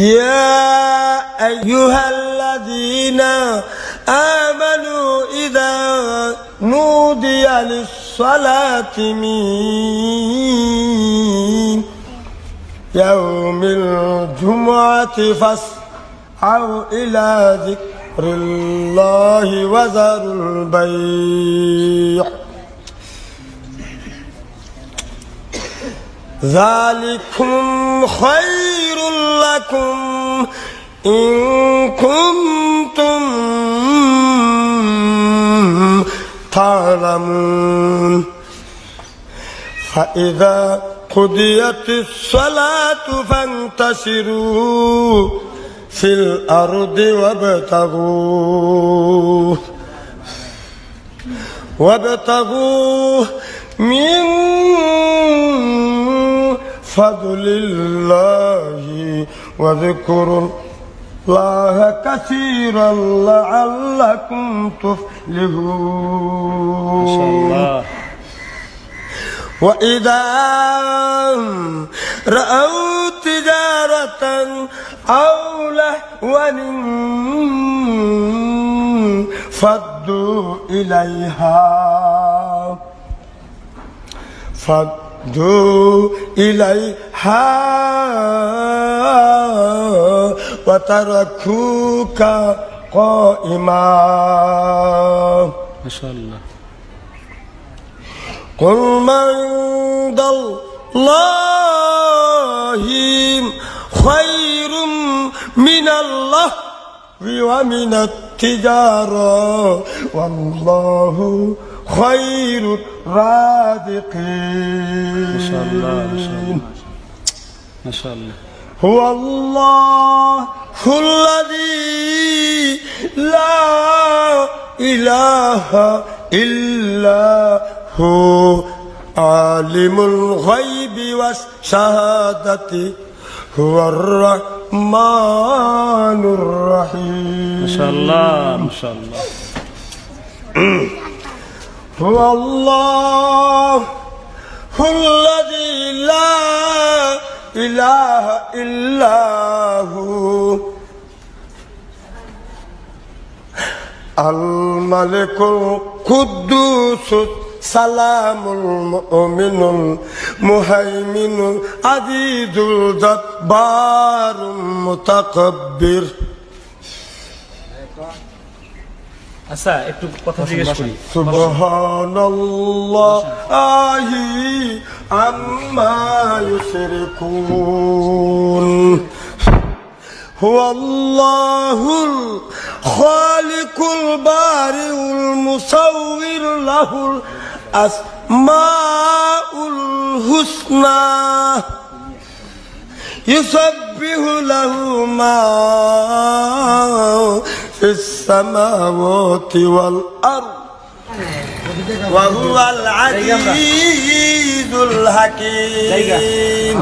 يا أيها الذين آمنوا إذا نودي للصلاة من يوم الجمعة فاسعوا إلى ذكر الله وذروا البيع ذلكم خير لكم إن كنتم تعلمون فإذا قضيت الصلاة فانتشروا في الأرض وابتغوا من فضل الله واذكروا الله كثيرا لعلكم تفلحون. ما شاء الله. وإذا رأوا تجارة أو لهوا فضوا إليها وتركوك قائما. ما شاء الله. قل من عند الله خير من الله ومن التجارة والله خير الرازقين. ما شاء الله. ما شاء الله. ما شاء الله. هو الله الذي لا إله إلا هو عالم الغيب والشهادة هو الرحمن الرحيم. ما شاء الله. ما شاء الله. هو الله الذي لا إله إلا هو الملك القدوس السلام المؤمن المهيمن العزيز الجبار المتكبر. আচ্ছা একটু কথা জিজ্ঞেস করি। সুবহানাল্লাহি আম্মা ইউশরিকুন। হুয়াল্লাহুল খালিকুল বারিউল মুসাউবির লাহুল আসমাউল হুসনা ইউসাব্বিহু লাহু মা في السماوات والأرض وهو العزيز الحكيم.